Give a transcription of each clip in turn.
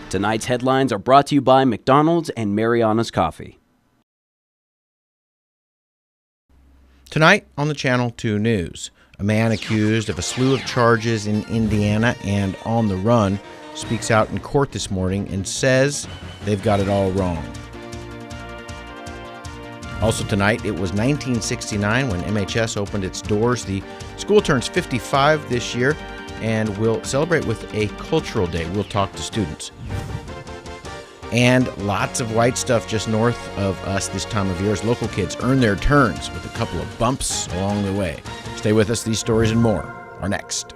Tonight's headlines are brought to you by McDonald's and Mariana's Coffee. Tonight on the Channel 2 News, a man accused of a slew of charges in Indiana and on the run speaks out in court this morning and says they've got it all wrong. Also tonight, it was 1969 when MHS opened its doors. The school turns 55 this year and will celebrate with a cultural day. We'll talk to students. And lots of white stuff just north of us this time of year as local kids earn their turns with a couple of bumps along the way. Stay with us. These stories and more are next.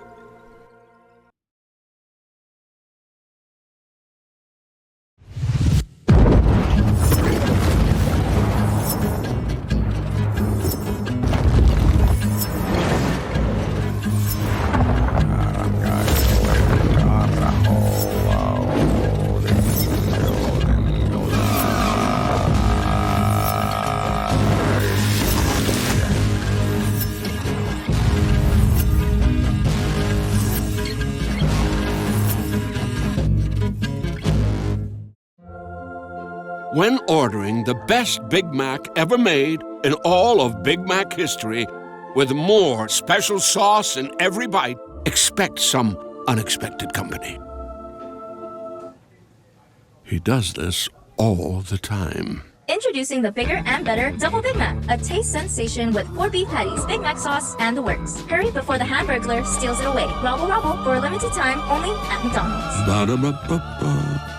When ordering the best Big Mac ever made in all of Big Mac history, with more special sauce in every bite, expect some unexpected company. He does this all the time. Introducing the bigger and better Double Big Mac, a taste sensation with 4 beef patties, Big Mac sauce, and the works. Hurry before the Hamburglar steals it away. Robble robble for a limited time only at McDonald's. Ba-da-ba-ba-ba.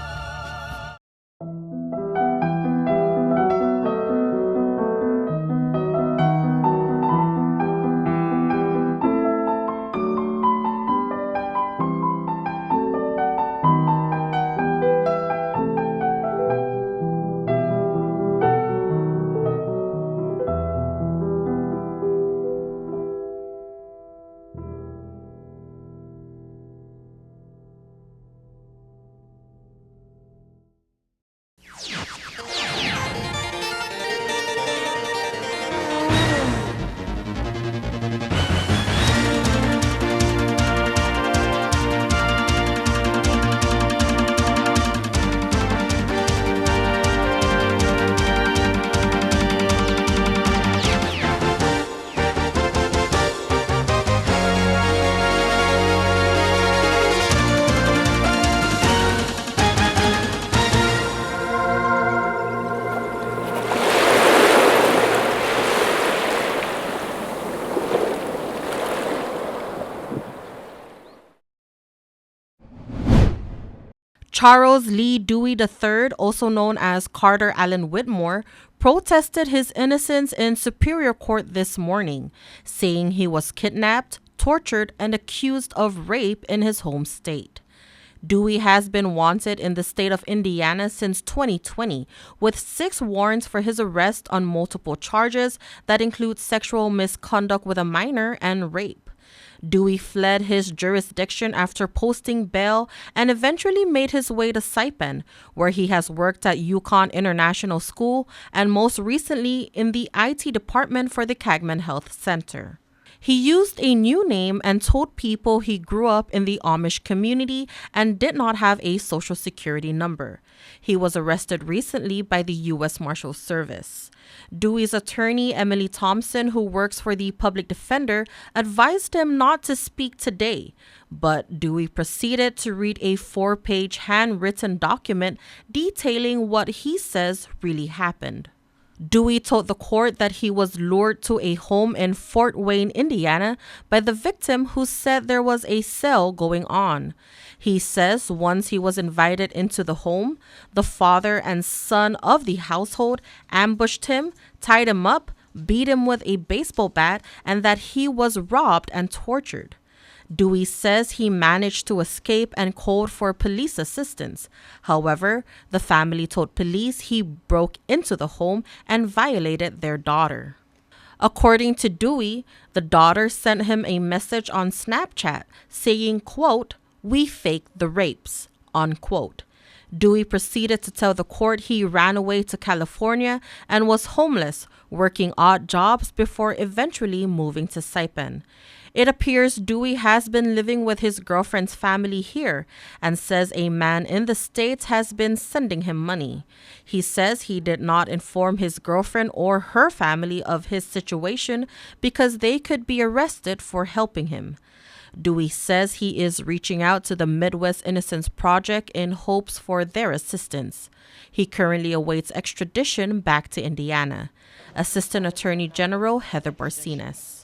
Charles Lee Dewey III, also known as Carter Allen Whitmore, protested his innocence in Superior Court this morning, saying he was kidnapped, tortured, and accused of rape in his home state. Dewey has been wanted in the state of Indiana since 2020, with 6 warrants for his arrest on multiple charges that include sexual misconduct with a minor and rape. Dewey fled his jurisdiction after posting bail and eventually made his way to Saipan, where he has worked at Yukon International School and most recently in the IT department for the Kagman Health Center. He used a new name and told people he grew up in the Amish community and did not have a social security number. He was arrested recently by the U.S. Marshals Service. Dewey's attorney, Emily Thompson, who works for the public defender, advised him not to speak today, but Dewey proceeded to read a 4-page handwritten document detailing what he says really happened. Dewey told the court that he was lured to a home in Fort Wayne, Indiana, by the victim who said there was a sale going on. He says once he was invited into the home, the father and son of the household ambushed him, tied him up, beat him with a baseball bat, and that he was robbed and tortured. Dewey says he managed to escape and called for police assistance. However, the family told police he broke into the home and violated their daughter. According to Dewey, the daughter sent him a message on Snapchat saying, quote, "We faked the rapes," unquote. Dewey proceeded to tell the court he ran away to California and was homeless, working odd jobs before eventually moving to Saipan. It appears Dewey has been living with his girlfriend's family here and says a man in the States has been sending him money. He says he did not inform his girlfriend or her family of his situation because they could be arrested for helping him. Dewey says he is reaching out to the Midwest Innocence Project in hopes for their assistance. He currently awaits extradition back to Indiana. Assistant Attorney General Heather Barcenas.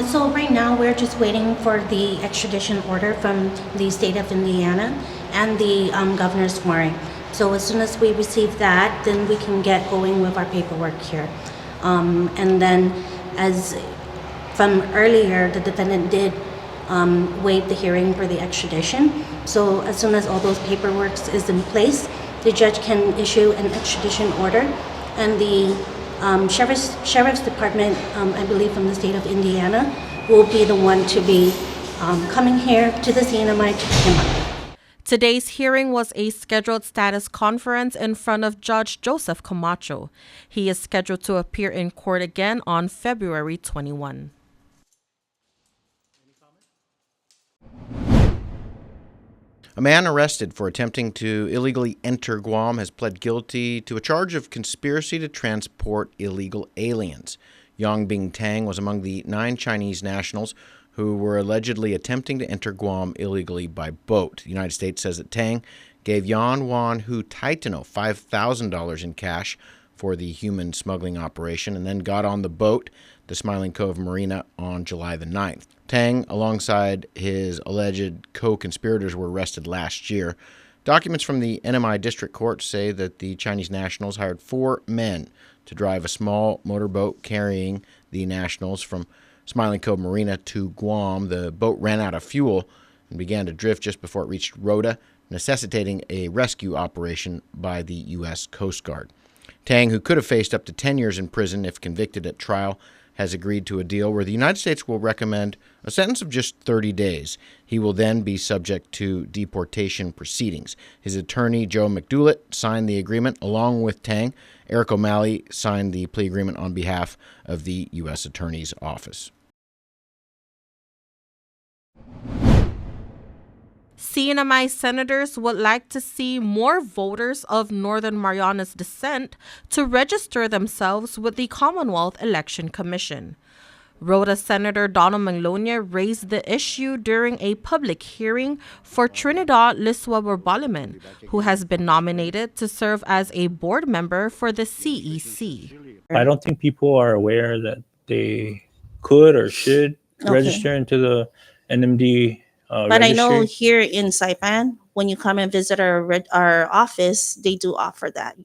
So right now we're just waiting for the extradition order from the state of Indiana and the governor's warrant. So as soon as we receive that, then we can get going with our paperwork here. And then as from earlier, the defendant did waive the hearing for the extradition. So as soon as all those paperwork is in place, the judge can issue an extradition order, and the Sheriff's Department, I believe from the state of Indiana, will be the one to be coming here to the CNMI to pick him up. Today's hearing was a scheduled status conference in front of Judge Joseph Camacho. He is scheduled to appear in court again on February 21. A man arrested for attempting to illegally enter Guam has pled guilty to a charge of conspiracy to transport illegal aliens. Yang Bing Tang was among the 9 Chinese nationals who were allegedly attempting to enter Guam illegally by boat. The United States says that Tang gave Yan Wan Hu Taitano $5,000 in cash for the human smuggling operation and then got on the boat, the Smiling Cove Marina, on July the 9th. Tang, alongside his alleged co-conspirators, were arrested last year. Documents from the NMI District Court say that the Chinese nationals hired 4 men to drive a small motorboat carrying the nationals from Smiling Cove Marina to Guam. The boat ran out of fuel and began to drift just before it reached Rota, necessitating a rescue operation by the U.S. Coast Guard. Tang, who could have faced up to 10 years in prison if convicted at trial, has agreed to a deal where the United States will recommend a sentence of just 30 days. He will then be subject to deportation proceedings. His attorney, Joe McDoulet, signed the agreement along with Tang. Eric O'Malley signed the plea agreement on behalf of the U.S. Attorney's Office. CNMI senators would like to see more voters of Northern Marianas descent to register themselves with the Commonwealth Election Commission. Rhoda Senator Donald Manglonia raised the issue during a public hearing for Trinidad Liswa Boliman, who has been nominated to serve as a board member for the CEC. I don't think people are aware that they could or should register into the NMD But registry. I know here in Saipan, when you come and visit our office, they do offer that,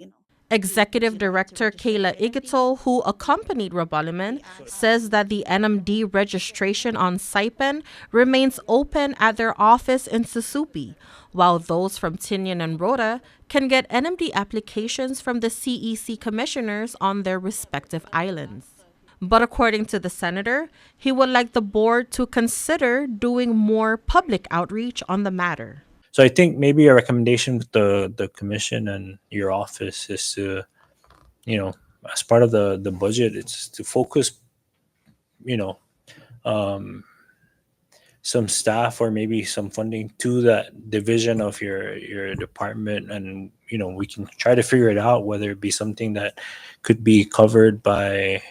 Executive Director Kayla Igito, who accompanied Rabaliman, says that the NMD registration on Saipan remains open at their office in Susupi, while those from Tinian and Rota can get NMD applications from the CEC commissioners on their respective islands. But according to the senator, he would like the board to consider doing more public outreach on the matter. So I think maybe a recommendation with the commission and your office is to, as part of the budget, it's to focus, some staff or maybe some funding to that division of your department, and we can try to figure it out, whether it be something that could be covered by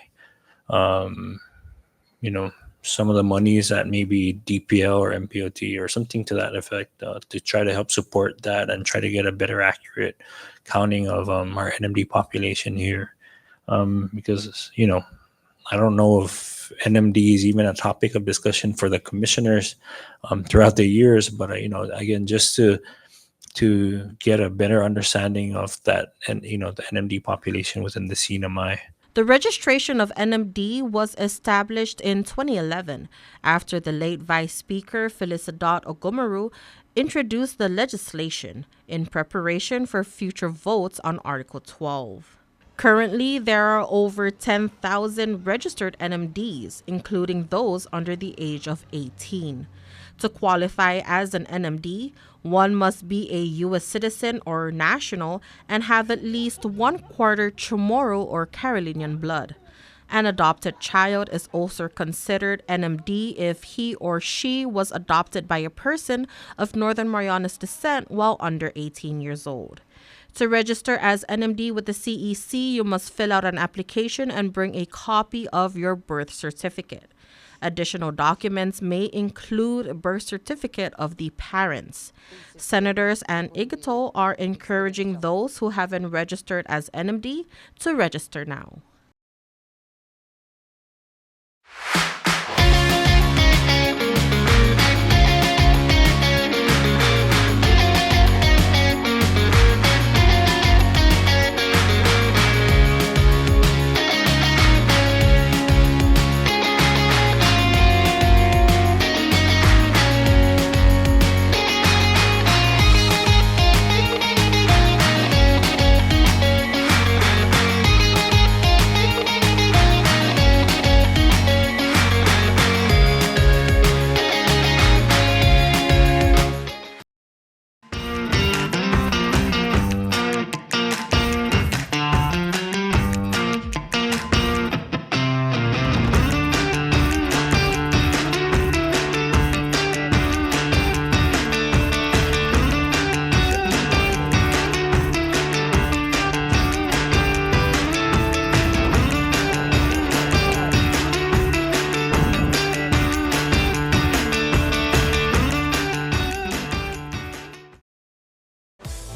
some of the monies that maybe DPL or MPOT or something to that effect, to try to help support that and try to get a better accurate counting of our NMD population here. Because, I don't know if NMD is even a topic of discussion for the commissioners throughout the years, but, again, just to get a better understanding of that and, the NMD population within the CNMI. The registration of NMD was established in 2011 after the late Vice Speaker Felicidad Ogumaru introduced the legislation in preparation for future votes on Article 12. Currently, there are over 10,000 registered NMDs, including those under the age of 18. To qualify as an NMD, one must be a U.S. citizen or national and have at least 1/4 Chamorro or Carolinian blood. An adopted child is also considered NMD if he or she was adopted by a person of Northern Marianas descent while under 18 years old. To register as NMD with the CEC, you must fill out an application and bring a copy of your birth certificate. Additional documents may include a birth certificate of the parents. Senators and IGATO are encouraging those who haven't registered as NMD to register now.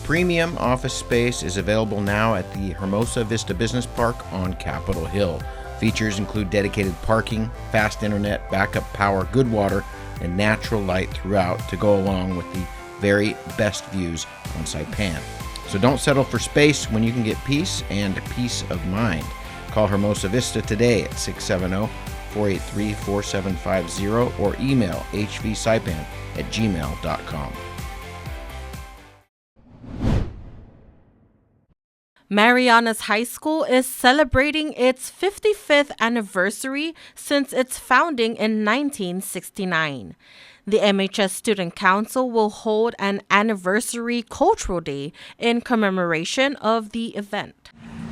Premium office space is available now at the Hermosa Vista Business Park on Capitol Hill. Features include dedicated parking, fast internet, backup power, good water, and natural light throughout to go along with the very best views on Saipan. So don't settle for space when you can get peace and peace of mind. Call Hermosa Vista today at 670-483-4750 or email hvsaipan@gmail.com. Marianas High School is celebrating its 55th anniversary since its founding in 1969. The MHS Student Council will hold an anniversary cultural day in commemoration of the event.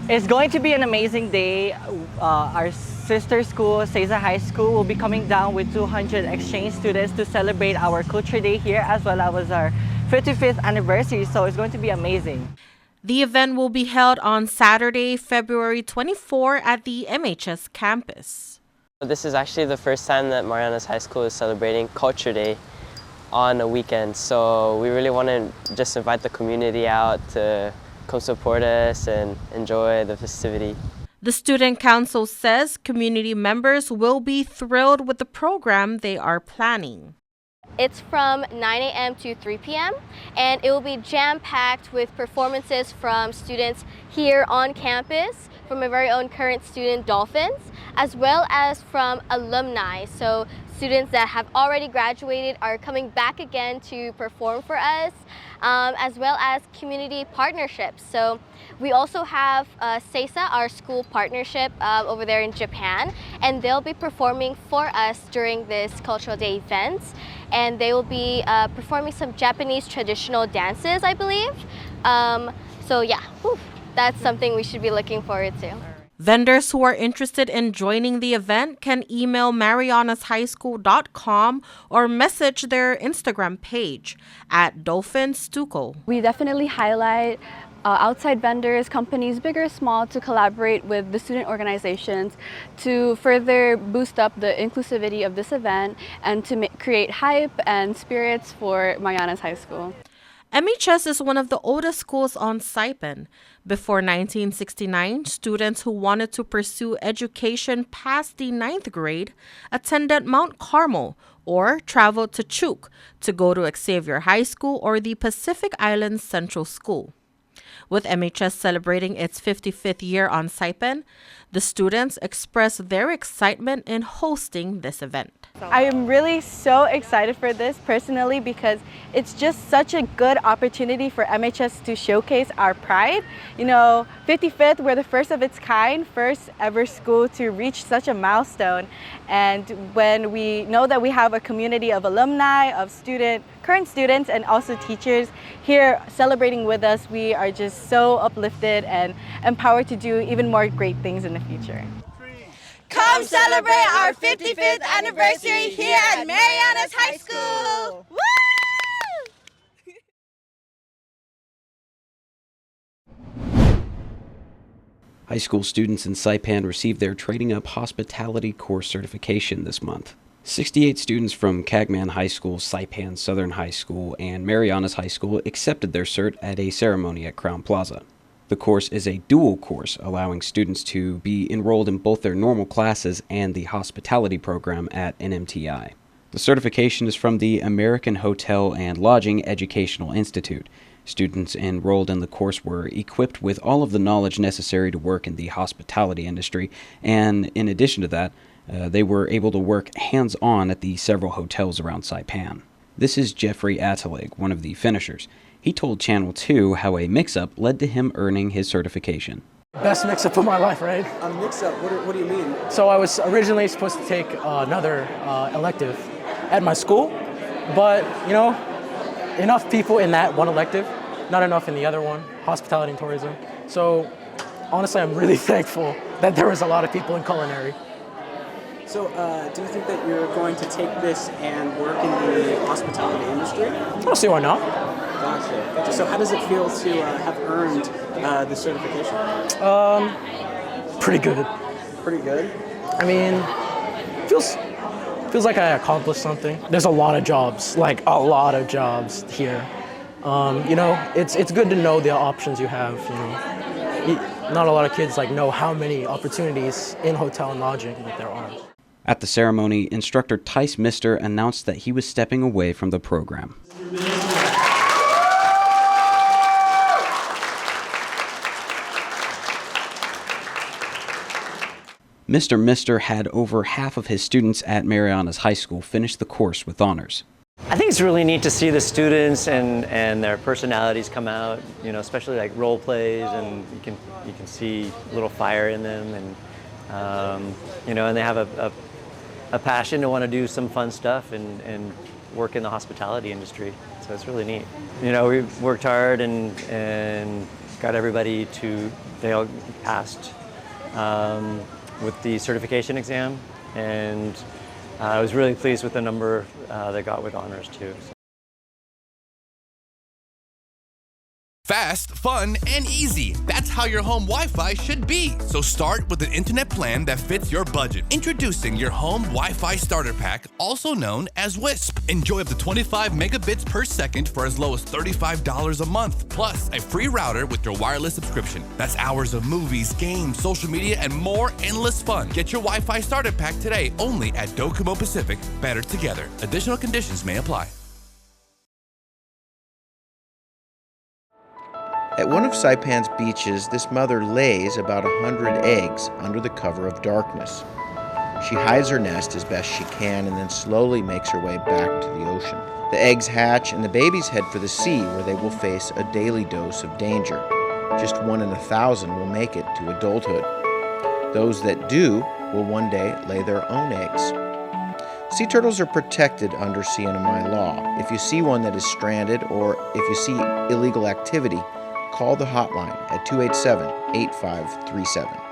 It's going to be an amazing day. Our sister school, Seiza High School, will be coming down with 200 exchange students to celebrate our Culture Day here as well as our 55th anniversary, so it's going to be amazing. The event will be held on Saturday, February 24 at the MHS campus. This is actually the first time that Marianas High School is celebrating Culture Day on a weekend, so we really want to just invite the community out to come support us and enjoy the festivity. The Student Council says community members will be thrilled with the program they are planning. It's from 9 a.m. to 3 p.m. and it will be jam-packed with performances from students here on campus, from our very own current student Dolphins, as well as from alumni. So students that have already graduated are coming back again to perform for us, as well as community partnerships. So we also have Seisa, our school partnership over there in Japan, and they'll be performing for us during this Cultural Day event. And they will be performing some Japanese traditional dances, I believe. So yeah, that's something we should be looking forward to. Vendors who are interested in joining the event can email marianashighschool.com or message their Instagram page at @dolphinstuco. We definitely highlight outside vendors, companies, big or small, to collaborate with the student organizations to further boost up the inclusivity of this event and to create hype and spirits for Marianas High School. MHS is one of the oldest schools on Saipan. Before 1969, students who wanted to pursue education past the 9th grade attended Mount Carmel or traveled to Chuk to go to Xavier High School or the Pacific Islands Central School. With MHS celebrating its 55th year on Saipan, the students expressed their excitement in hosting this event. I am really so excited for this personally because it's just such a good opportunity for MHS to showcase our pride. You know, 55th, we're the first of its kind, first ever school to reach such a milestone. And when we know that we have a community of alumni, of current students, and also teachers here celebrating with us, we are just so uplifted and empowered to do even more great things in the future. Come celebrate our 55th anniversary here at Marianas High School! Woo! High school students in Saipan received their Trading Up Hospitality Course certification this month. 68 students from Cagman High School, Saipan Southern High School, and Marianas High School accepted their cert at a ceremony at Crown Plaza. The course is a dual course, allowing students to be enrolled in both their normal classes and the hospitality program at NMTI. The certification is from the American Hotel and Lodging Educational Institute. Students enrolled in the course were equipped with all of the knowledge necessary to work in the hospitality industry, and in addition to that, they were able to work hands-on at the several hotels around Saipan. This is Jeffrey Attelig, one of the finishers. He told Channel 2 how a mix-up led to him earning his certification. Best mix-up of my life, right? A mix-up? What do you mean? So I was originally supposed to take another elective at my school, but, you know, enough people in that one elective, not enough in the other one, hospitality and tourism. So honestly, I'm really thankful that there was a lot of people in culinary. So do you think that you're going to take this and work in the hospitality industry? I don't see why not. Gotcha. So how does it feel to have earned the certification? Pretty good. Pretty good? I mean, feels like I accomplished something. There's a lot of jobs, like a lot of jobs here. You know, it's good to know the options you have, you know. Not a lot of kids know how many opportunities in hotel and lodging that there are. At the ceremony, instructor Tice Mister announced that he was stepping away from the program. Mr. Mister had over half of his students at Marianas High School finish the course with honors. I think it's really neat to see the students and their personalities come out, you know, especially like role plays, and you can see a little fire in them, and you know, and they have a passion to want to do some fun stuff and work in the hospitality industry. So it's really neat. You know, we worked hard and got everybody they all passed with the certification exam, and I was really pleased with the number that got with honors too. Fast, fun, and easy. That's how your home Wi-Fi should be. So start with an internet plan that fits your budget. Introducing your home Wi-Fi starter pack, also known as WISP. Enjoy up to 25 megabits per second for as low as $35 a month. Plus, a free router with your wireless subscription. That's hours of movies, games, social media, and more endless fun. Get your Wi-Fi starter pack today only at Docomo Pacific. Better together. Additional conditions may apply. At one of Saipan's beaches, this mother lays about 100 eggs under the cover of darkness. She hides her nest as best she can and then slowly makes her way back to the ocean. The eggs hatch and the babies head for the sea, where they will face a daily dose of danger. Just 1 in 1,000 will make it to adulthood. Those that do will one day lay their own eggs. Sea turtles are protected under CNMI law. If you see one that is stranded, or if you see illegal activity, call the hotline at 287-8537.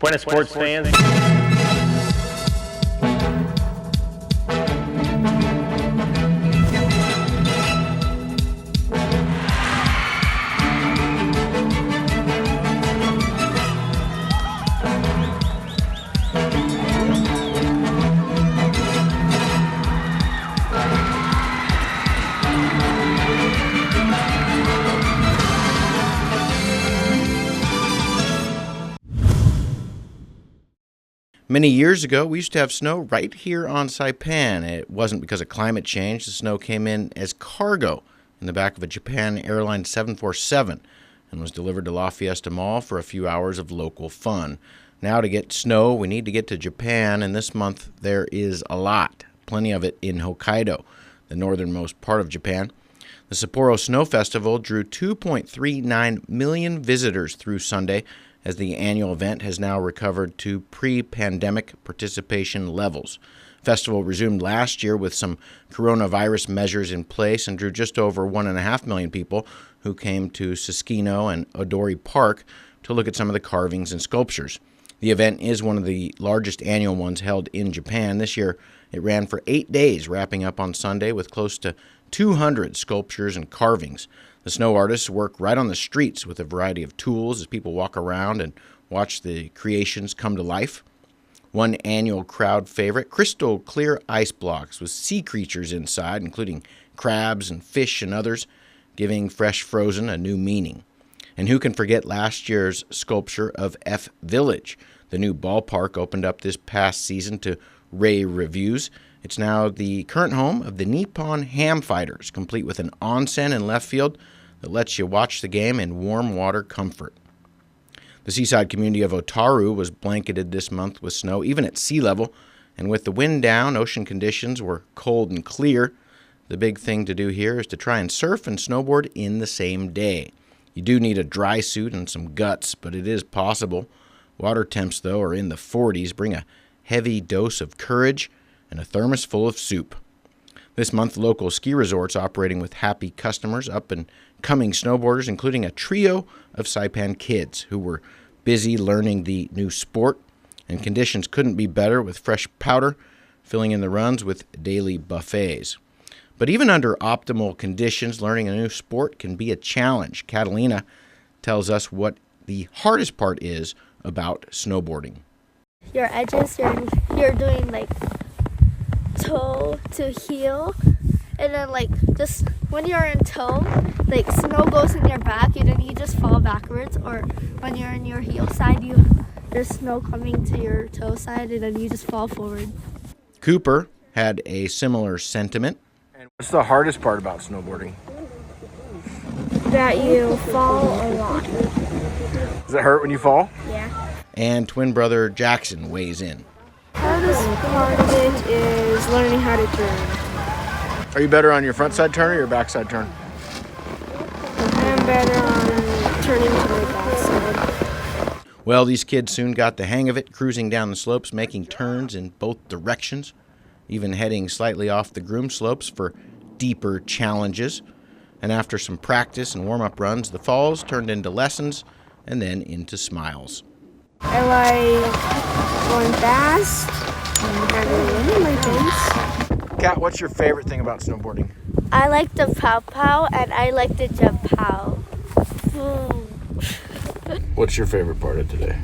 Buenas sports fans. Many years ago, we used to have snow right here on Saipan. It wasn't because of climate change. The snow came in as cargo in the back of a Japan Airlines 747 and was delivered to La Fiesta Mall for a few hours of local fun. Now to get snow, we need to get to Japan, and this month there is a lot. Plenty of it in Hokkaido, the northernmost part of Japan. The Sapporo Snow Festival drew 2.39 million visitors through Sunday, as the annual event has now recovered to pre-pandemic participation levels. Festival resumed last year with some coronavirus measures in place and drew just over 1.5 million people who came to Susukino and Odori Park to look at some of the carvings and sculptures. The event is one of the largest annual ones held in Japan. This year it ran for 8 days, wrapping up on Sunday with close to 200 sculptures and carvings. The snow artists work right on the streets with a variety of tools as people walk around and watch the creations come to life. One annual crowd favorite, crystal clear ice blocks with sea creatures inside, including crabs and fish and others, giving Fresh Frozen a new meaning. And who can forget last year's sculpture of F Village? The new ballpark opened up this past season to rave reviews. It's now the current home of the Nippon Ham Fighters, complete with an onsen in left field that lets you watch the game in warm water comfort. The seaside community of Otaru was blanketed this month with snow, even at sea level, and with the wind down, ocean conditions were cold and clear. The big thing to do here is to try and surf and snowboard in the same day. You do need a dry suit and some guts, but it is possible. Water temps, though, are in the 40s. Bring a heavy dose of courage and a thermos full of soup. This month, local ski resorts operating with happy customers, up and coming snowboarders, including a trio of Saipan kids who were busy learning the new sport, and conditions couldn't be better with fresh powder, filling in the runs with daily buffets. But even under optimal conditions, learning a new sport can be a challenge. Catalina tells us what the hardest part is about snowboarding. Your edges, you're doing like toe to heel, and then like just when you're in toe, like snow goes in your back and then you just fall backwards, or when you're in your heel side, there's snow coming to your toe side and then you just fall forward. Cooper had a similar sentiment. And what's the hardest part about snowboarding? That you fall a lot. Does it hurt when you fall? Yeah. And twin brother Jackson weighs in. Hardest part of it is learning how to turn. Are you better on your front side turn or your back side turn? I'm better on turning to my backside. Well, these kids soon got the hang of it, cruising down the slopes, making turns in both directions, even heading slightly off the groom slopes for deeper challenges. And after some practice and warm-up runs, the falls turned into lessons and then into smiles. I like going fast and having wind in my face. Kat, what's your favorite thing about snowboarding? I like the pow-pow and I like the jump-pow. What's your favorite part of today?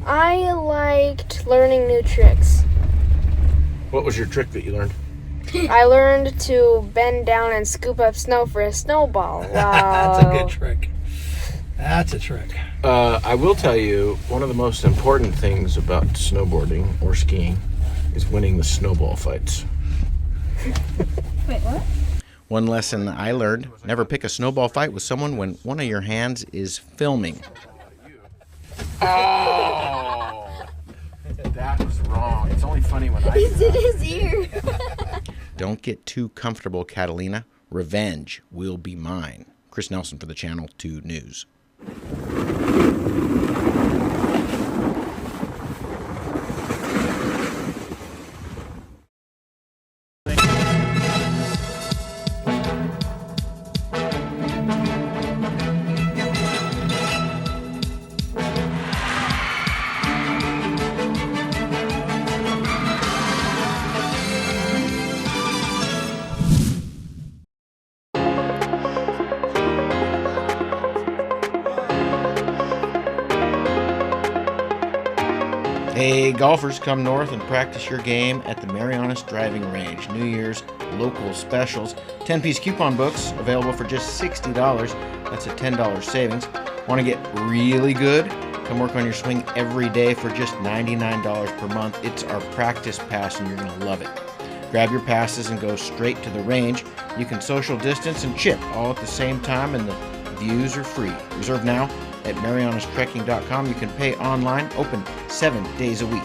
I liked learning new tricks. What was your trick that you learned? I learned to bend down and scoop up snow for a snowball. Wow. That's a good trick. That's a trick. I will tell you, one of the most important things about snowboarding or skiing is winning the snowball fights. Wait, what? One lesson I learned, never pick a snowball fight with someone when one of your hands is filming. Oh! That was wrong. It's only funny when I do He's in his ear. Don't get too comfortable, Catalina. Revenge will be mine. Chris Nelson for the Channel 2 News. Hey, golfers, come north and practice your game at the Marianas Driving Range. New Year's local specials. 10-piece coupon books available for just $60. That's a $10 savings. Want to get really good? Come work on your swing every day for just $99 per month. It's our practice pass and you're going to love it. Grab your passes and go straight to the range. You can social distance and chip all at the same time, and the views are free. Reserve now at marianastrekking.com. You can pay online, open 7 days a week.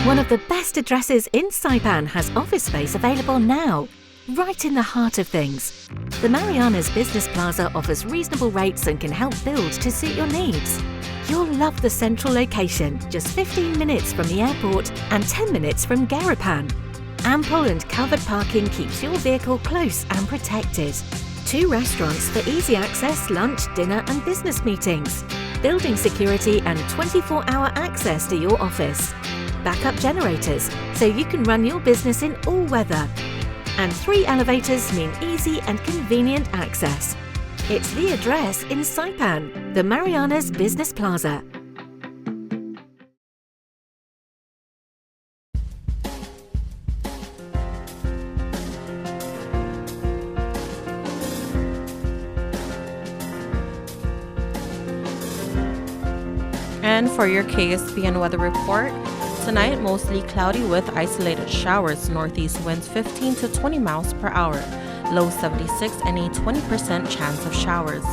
One of the best addresses in Saipan has office space available now, right in the heart of things. The Marianas Business Plaza offers reasonable rates and can help build to suit your needs. You'll love the central location, just 15 minutes from the airport and 10 minutes from Garapan. Ample and covered parking keeps your vehicle close and protected. 2 restaurants for easy access, lunch, dinner and business meetings. Building security and 24-hour access to your office. Backup generators, so you can run your business in all weather. And 3 elevators mean easy and convenient access. It's the address in Saipan, the Marianas Business Plaza. And for your KSPN weather report, tonight mostly cloudy with isolated showers, northeast winds 15 to 20 miles per hour. Low 76 and a 20% chance of showers.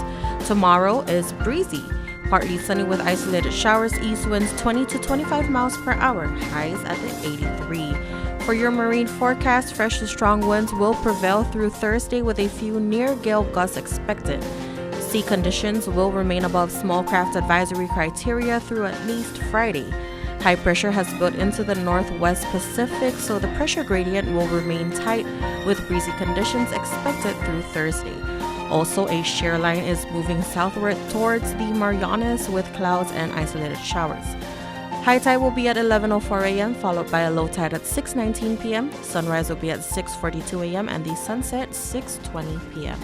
Tomorrow is breezy, partly sunny with isolated showers, east winds 20 to 25 miles per hour, highs at the 83. For your marine forecast, fresh to strong winds will prevail through Thursday with a few near gale gusts expected. Sea conditions will remain above small craft advisory criteria through at least Friday. High pressure has built into the northwest Pacific, so the pressure gradient will remain tight with breezy conditions expected through Thursday. Also, a shear line is moving southward towards the Marianas with clouds and isolated showers. High tide will be at 11:04 a.m., followed by a low tide at 6:19 p.m. Sunrise will be at 6:42 a.m. and the sunset 6:20 p.m.